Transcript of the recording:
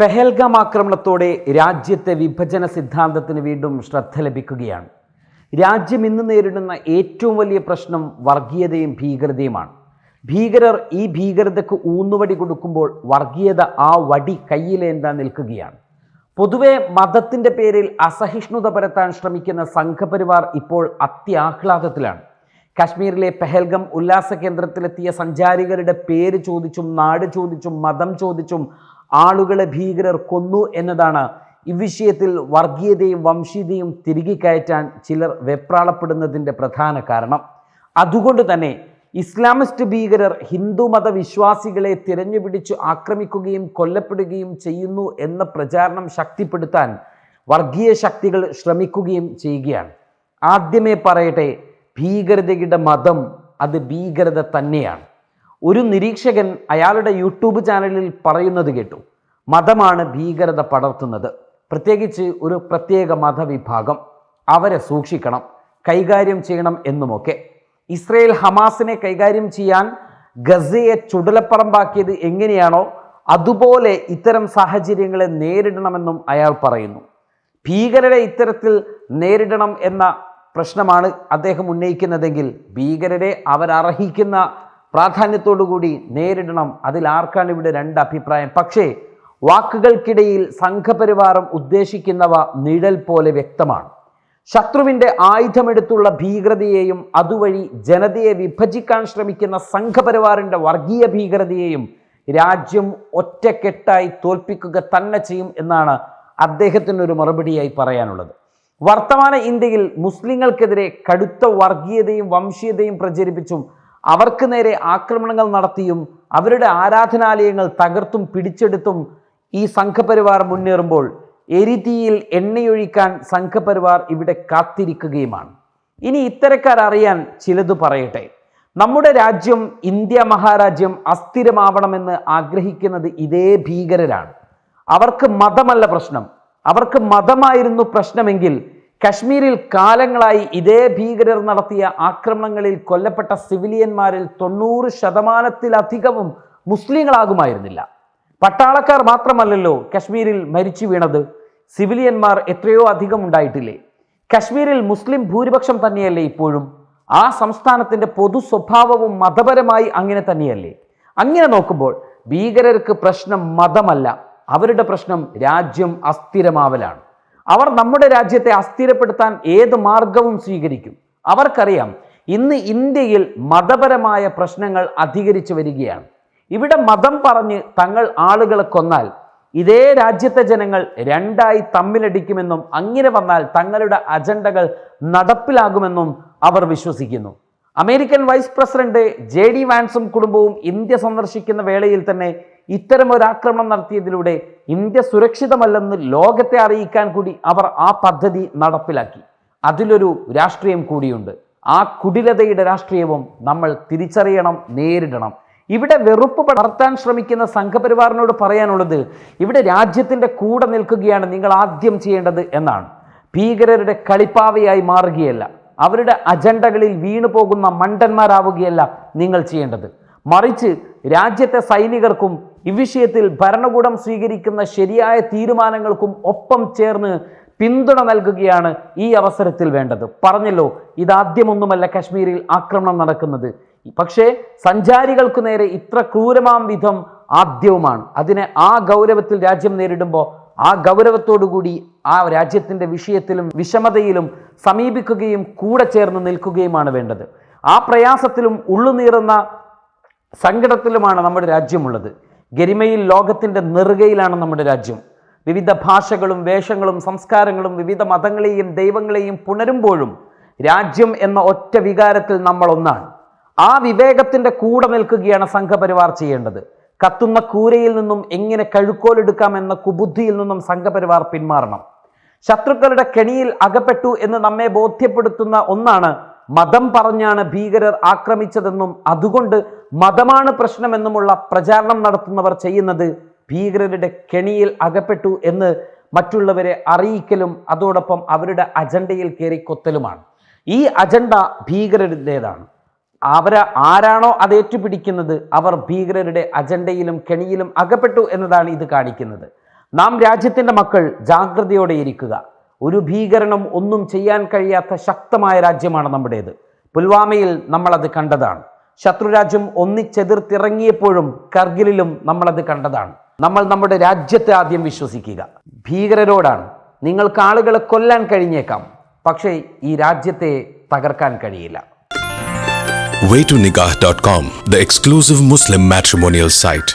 പെഹൽഗാം ആക്രമണത്തോടെ രാജ്യത്തെ വിഭജന സിദ്ധാന്തത്തിന് വീണ്ടും ശ്രദ്ധ ലഭിക്കുകയാണ്. രാജ്യം ഇന്ന് നേരിടുന്ന ഏറ്റവും വലിയ പ്രശ്നം വർഗീയതയും ഭീകരതയുമാണ്. ഭീകരർ ഈ ഭീകരതയ്ക്ക് ഊന്നുവടി കൊടുക്കുമ്പോൾ വർഗീയത ആ വടി കയ്യിലേന്താൻ നിൽക്കുകയാണ്. പൊതുവെ മതത്തിൻ്റെ പേരിൽ അസഹിഷ്ണുത പരത്താൻ ശ്രമിക്കുന്ന സംഘപരിവാർ ഇപ്പോൾ അത്യാഹ്ലാദത്തിലാണ്. കാശ്മീരിലെ പെഹൽഗം ഉല്ലാസ കേന്ദ്രത്തിലെത്തിയ സഞ്ചാരികളുടെ പേര് ചോദിച്ചും നാട് ചോദിച്ചും മതം ചോദിച്ചും ആളുകളെ ഭീകരർ കൊന്നു എന്നതാണ് ഈ വിഷയത്തിൽ വർഗീയതയും വംശീയതയും തിരികെ കയറ്റാൻ ചിലർ വെപ്രാളപ്പെടുന്നതിൻ്റെ പ്രധാന കാരണം. അതുകൊണ്ട് തന്നെ ഇസ്ലാമിസ്റ്റ് ഭീകരർ ഹിന്ദു മതവിശ്വാസികളെ തിരഞ്ഞുപിടിച്ച് ആക്രമിക്കുകയും കൊല്ലപ്പെടുകയും ചെയ്യുന്നു എന്ന പ്രചാരണം ശക്തിപ്പെടുത്താൻ വർഗീയ ശക്തികൾ ശ്രമിക്കുകയും ചെയ്യുകയാണ്. ആദ്യമേ പറയട്ടെ, ഭീകരതയുടെ മതം അത് ഭീകരത തന്നെയാണ്. ഒരു നിരീക്ഷകൻ അയാളുടെ യൂട്യൂബ് ചാനലിൽ പറയുന്നത് കേട്ടു, മതമാണ് ഭീകരത പടർത്തുന്നത്, പ്രത്യേകിച്ച് ഒരു പ്രത്യേക മതവിഭാഗം, അവരെ സൂക്ഷിക്കണം, കൈകാര്യം ചെയ്യണം എന്നുമൊക്കെ. ഇസ്രയേൽ ഹമാസിനെ കൈകാര്യം ചെയ്യാൻ ഗസയെ ചുടലപ്പറമ്പാക്കിയത് എങ്ങനെയാണോ അതുപോലെ ഇത്തരം സാഹചര്യങ്ങളെ നേരിടണമെന്നും അയാൾ പറയുന്നു. ഭീകരരെ ഇത്തരത്തിൽ നേരിടണം എന്ന പ്രശ്നമാണ് അദ്ദേഹം ഉന്നയിക്കുന്നതെങ്കിൽ ഭീകരരെ അവരർഹിക്കുന്ന പ്രാധാന്യത്തോടുകൂടി നേരിടണം. അതിൽ ആർക്കാണ് ഇവിടെ രണ്ട് അഭിപ്രായം? പക്ഷേ വാക്കുകൾക്കിടയിൽ സംഘപരിവാരം ഉദ്ദേശിക്കുന്നവ നിഴൽ പോലെ വ്യക്തമാണ്. ശത്രുവിൻ്റെ ആയുധമെടുത്തുള്ള ഭീകരതയെയും അതുവഴി ജനതയെ വിഭജിക്കാൻ ശ്രമിക്കുന്ന സംഘപരിവാറിൻ്റെ വർഗീയ ഭീകരതയെയും രാജ്യം ഒറ്റക്കെട്ടായി തോൽപ്പിക്കുക തന്നെ ചെയ്യും എന്നാണ് അദ്ദേഹത്തിനൊരു മറുപടിയായി പറയാനുള്ളത്. വർത്തമാന ഇന്ത്യയിൽ മുസ്ലിങ്ങൾക്കെതിരെ കടുത്ത വർഗീയതയും വംശീയതയും പ്രചരിപ്പിച്ചും അവർക്ക് നേരെ ആക്രമണങ്ങൾ നടത്തിയും അവരുടെ ആരാധനാലയങ്ങൾ തകർത്തും പിടിച്ചെടുത്തും ഈ സംഘപരിവാർ മുന്നേറുമ്പോൾ എരിതീയിൽ എണ്ണയൊഴിക്കാൻ സംഘപരിവാർ ഇവിടെ കാത്തിരിക്കുകയുമാണ്. ഇനി ഇത്തരക്കാർ അറിയാൻ ചിലത് പറയട്ടെ. നമ്മുടെ രാജ്യം, ഇന്ത്യ മഹാരാജ്യം അസ്ഥിരമാവണമെന്ന് ആഗ്രഹിക്കുന്നത് ഇതേ ഭീകരരാണ്. അവർക്ക് മതമല്ല പ്രശ്നം. അവർക്ക് മതമായിരുന്നു പ്രശ്നമെങ്കിൽ കശ്മീരിൽ കാലങ്ങളായി ഇതേ ഭീകരർ നടത്തിയ ആക്രമണങ്ങളിൽ കൊല്ലപ്പെട്ട സിവിലിയന്മാരിൽ 90% മുസ്ലിങ്ങളാകുമായിരുന്നില്ല. പട്ടാളക്കാർ മാത്രമല്ലല്ലോ കശ്മീരിൽ മരിച്ചു വീണത്, സിവിലിയന്മാർ എത്രയോ അധികം ഉണ്ടായിട്ടില്ലേ? കശ്മീരിൽ മുസ്ലിം ഭൂരിപക്ഷം തന്നെയല്ലേ ഇപ്പോഴും? ആ സംസ്ഥാനത്തിൻ്റെ പൊതു സ്വഭാവവും മതപരമായി അങ്ങനെ തന്നെയല്ലേ? അങ്ങനെ നോക്കുമ്പോൾ ഭീകരർക്ക് പ്രശ്നം മതമല്ല, അവരുടെ പ്രശ്നം രാജ്യം അസ്ഥിരമാവലാണ്. അവർ നമ്മുടെ രാജ്യത്തെ അസ്ഥിരപ്പെടുത്താൻ ഏത് മാർഗവും സ്വീകരിക്കും. അവർക്കറിയാം ഇന്ന് ഇന്ത്യയിൽ മതപരമായ പ്രശ്നങ്ങൾ അധികരിച്ചു വരികയാണ്. ഇവിടെ മതം പറഞ്ഞ് തങ്ങൾ ആളുകളെ കൊന്നാൽ ഇതേ രാജ്യത്തെ ജനങ്ങൾ രണ്ടായി തമ്മിലടിക്കുമെന്നും അങ്ങനെ വന്നാൽ തങ്ങളുടെ അജണ്ടകൾ നടപ്പിലാകുമെന്നും അവർ വിശ്വസിക്കുന്നു. അമേരിക്കൻ വൈസ് പ്രസിഡന്റ് JD വാൻസും കുടുംബവും ഇന്ത്യ സന്ദർശിക്കുന്ന വേളയിൽ തന്നെ ഇത്തരം ഒരു ആക്രമണം നടത്തിയതിലൂടെ ഇന്ത്യ സുരക്ഷിതമല്ലെന്ന് ലോകത്തെ അറിയിക്കാൻ കൂടി അവർ ആ പദ്ധതി നടപ്പിലാക്കി. അതിലൊരു രാഷ്ട്രീയം കൂടിയുണ്ട്. ആ കുടിലതയുടെ രാഷ്ട്രീയവും നമ്മൾ തിരിച്ചറിയണം, നേരിടണം. ഇവിടെ വെറുപ്പ് പടർത്താൻ ശ്രമിക്കുന്ന സംഘപരിവാറിനോട് പറയാനുള്ളത്, ഇവിടെ രാജ്യത്തിൻ്റെ കൂടെ നിൽക്കുകയാണ് നിങ്ങൾ ആദ്യം ചെയ്യേണ്ടത് എന്നാണ്. ഭീകരരുടെ കളിപ്പാവയായി മാറുകയല്ല, അവരുടെ അജണ്ടകളിൽ വീണു പോകുന്ന മണ്ടന്മാരാവുകയല്ല നിങ്ങൾ ചെയ്യേണ്ടത്. മറിച്ച് രാജ്യത്തെ സൈനികർക്കും ഇവിഷയത്തിൽ ഭരണകൂടം സ്വീകരിക്കുന്ന ശരിയായ തീരുമാനങ്ങൾക്കും ഒപ്പം ചേർന്ന് പിന്തുണ നൽകുകയാണ് ഈ അവസരത്തിൽ വേണ്ടത്. പറഞ്ഞല്ലോ, ഇതാദ്യമൊന്നുമല്ല കശ്മീരിൽ ആക്രമണം നടക്കുന്നത്. പക്ഷേ സഞ്ചാരികൾക്ക് നേരെ ഇത്ര ക്രൂരമാം വിധം ആദ്യവുമാണ്. അതിനെ ആ ഗൗരവത്തിൽ രാജ്യം നേരിടുമ്പോൾ ആ ഗൗരവത്തോടുകൂടി ആ രാജ്യത്തിൻ്റെ വിഷയത്തിലും വിഷമതയിലും സമീപിക്കുകയും കൂടെ ചേർന്ന് നിൽക്കുകയുമാണ് വേണ്ടത്. ആ പ്രയാസത്തിലും ഉള്ളുനീറുന്ന സങ്കടത്തിലുമാണ് നമ്മുടെ രാജ്യമുള്ളത്. ഗരിമയിൽ ലോകത്തിൻ്റെ നെറുകയിലാണ് നമ്മുടെ രാജ്യം. വിവിധ ഭാഷകളും വേഷങ്ങളും സംസ്കാരങ്ങളും വിവിധ മതങ്ങളെയും ദൈവങ്ങളെയും പുണരുമ്പോഴും രാജ്യം എന്ന ഒറ്റ വികാരത്തിൽ നമ്മൾ ഒന്നാണ്. ആ വിവേകത്തിൻ്റെ കൂടെ നിൽക്കുകയാണ് സംഘപരിവാർ ചെയ്യേണ്ടത്. കത്തുന്ന കൂരയിൽ നിന്നും എങ്ങനെ കഴുക്കോലെടുക്കാമെന്ന കുബുദ്ധിയിൽ നിന്നും സംഘപരിവാർ പിന്മാറണം. ശത്രുക്കളുടെ കെണിയിൽ അകപ്പെട്ടു എന്ന് നമ്മെ ബോധ്യപ്പെടുത്തുന്ന ഒന്നാണ് മതം പറഞ്ഞാണ് ഭീകരർ ആക്രമിച്ചതെന്നും അതുകൊണ്ട് മതമാണ് പ്രശ്നമെന്നുമുള്ള പ്രചാരണം നടത്തുന്നവർ ചെയ്യുന്നത് ഭീകരരുടെ കെണിയിൽ അകപ്പെട്ടു എന്ന് മറ്റുള്ളവരെ അറിയിക്കലും അതോടൊപ്പം അവരുടെ അജണ്ടയിൽ കയറി കൊത്തലുമാണ്. ഈ അജണ്ട ഭീകരരുടേതാണ്. ആരാണോ അത് ഏറ്റുപിടിക്കുന്നത് അവർ ഭീകരരുടെ അജണ്ടയിലും കെണിയിലും അകപ്പെട്ടു എന്നതാണ് ഇത് കാണിക്കുന്നത്. നാം രാജ്യത്തിൻ്റെ മക്കൾ ജാഗ്രതയോടെ ഇരിക്കുക. ഒരു ഭീകരനും ഒന്നും ചെയ്യാൻ കഴിയാത്ത ശക്തമായ രാജ്യമാണ് നമ്മുടേത്. പുൽവാമയിൽ നമ്മളത് കണ്ടതാണ്. ശത്രുരാജ്യം ഒന്നിച്ചെതിർത്തിറങ്ങിയപ്പോഴും കർഗിലിലും നമ്മളത് കണ്ടതാണ്. നമ്മൾ നമ്മുടെ രാജ്യത്തെ ആദ്യം വിശ്വസിക്കുക. ഭീകരരോടാണ്. നിങ്ങൾക്ക് ആളുകളെ കൊല്ലാൻ കഴിഞ്ഞേക്കാം, പക്ഷേ ഈ രാജ്യത്തെ തകർക്കാൻ കഴിയില്ല. Waytonikah.com, the exclusive Muslim matrimonial site.